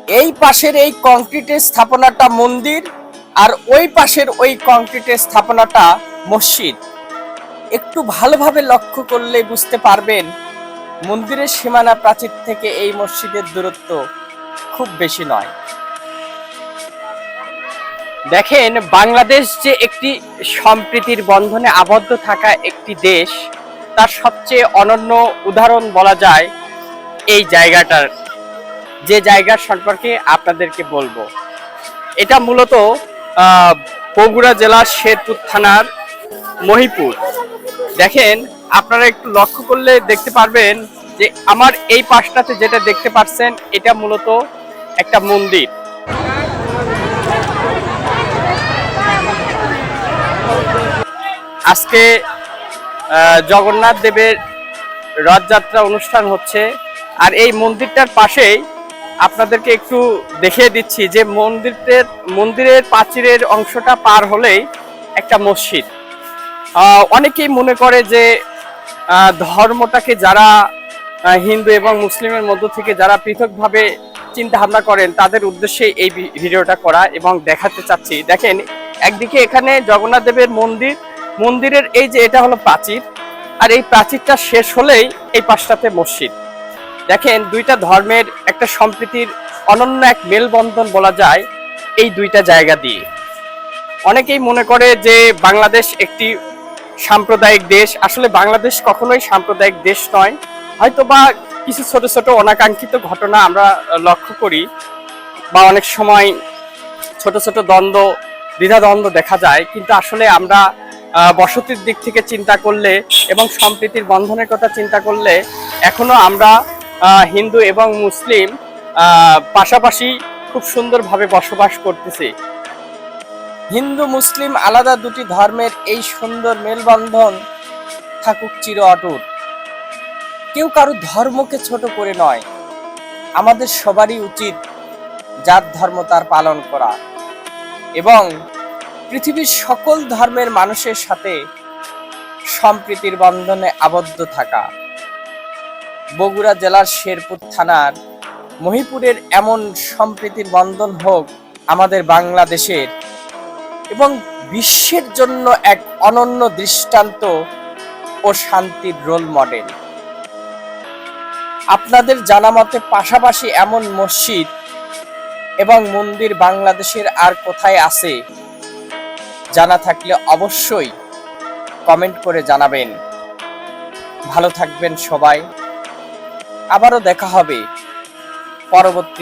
এই পাশের এই কংক্রিটের স্থাপনাটা মন্দির, আর ওই পাশের ওই কংক্রিটের স্থাপনাটা মসজিদ। একটু ভালোভাবে লক্ষ্য করলে বুঝতে পারবেন মন্দিরের সীমানা প্রাচীর থেকে এই মসজিদের দূরত্ব খুব বেশি নয়। দেখেন, বাংলাদেশ যে একটি সম্প্রীতির বন্ধনে আবদ্ধ থাকা একটি দেশ, তার সবচেয়ে অনন্য উদাহরণ বলা যায় এই জায়গাটার, যে জায়গার সম্পর্কে আপনাদেরকে বলবো। এটা মূলত বগুড়া জেলার শেরপুর থানার মহিপুর। দেখেন, আপনারা একটু লক্ষ্য করলে দেখতে পারবেন যে আমার এই পাশটাতে যেটা দেখতে পাচ্ছেন এটা মূলত একটা মন্দির। আজকে জগন্নাথ দেবের রথযাত্রা অনুষ্ঠান হচ্ছে, আর এই মন্দিরটার পাশেই আপনাদেরকে একটু দেখিয়ে দিচ্ছি যে মন্দিরের প্রাচীরের অংশটা পার হলেই একটা মসজিদ। অনেকেই মনে করে যে ধর্মটাকে যারা হিন্দু এবং মুসলিমের মধ্য থেকে যারা পৃথকভাবে চিন্তা ভাবনা করেন, তাদের উদ্দেশ্যে এই ভিডিওটা করা এবং দেখাতে চাচ্ছি। দেখেন, একদিকে এখানে জগন্নাথ দেবের মন্দিরের এই যে এটা হলো প্রাচীর, আর এই প্রাচীরটা শেষ হলেই এই পাশটাতে মসজিদ। দেখেন, দুইটা ধর্মের একটা সম্প্রীতির অনন্য এক মেলবন্ধন বলা যায় এই দুইটা জায়গা দিয়ে। অনেকেই মনে করে যে বাংলাদেশ একটি সাম্প্রদায়িক দেশ। আসলে বাংলাদেশ কখনোই সাম্প্রদায়িক দেশ নয়। হয়তোবা কিছু ছোট ছোট অনাকাঙ্ক্ষিত ঘটনা আমরা লক্ষ্য করি, বা অনেক সময় ছোট ছোট দ্বিধাদ্বন্দ্ব দেখা যায়, কিন্তু আসলে আমরা বসতির দিক থেকে চিন্তা করলে এবং সম্প্রীতির বন্ধনের কথা চিন্তা করলে এখনো আমরা হিন্দু এবং মুসলিম পাশাপাশি খুব সুন্দরভাবে বসবাস করতেছি। হিন্দু মুসলিম আলাদা দুটি ধর্মের এই সুন্দর মেলবন্ধন থাকুক চির অটুট। কেউ কারো ধর্মকে ছোট করে নয়, আমাদের সবারই উচিত যার ধর্ম তার পালন করা এবং পৃথিবীর সকল ধর্মের মানুষের সাথে সম্প্রীতির বন্ধনে আবদ্ধ থাকা। বগুড়া জেলার শেরপুর থানার মহিপুরের এমন সম্প্রীতির বন্ধন হোক আমাদের বাংলাদেশের এবং বিশ্বের জন্য এক অনন্য দৃষ্টান্ত ও শান্তির রোল মডেল। আপনাদের জানা মতে পাশাপাশি এমন মসজিদ এবং মন্দির বাংলাদেশের আর কোথায় আছে? জানা থাকলে অবশ্যই কমেন্ট করে জানাবেন। ভালো থাকবেন সবাই, আবারও দেখা হবে পরবর্তী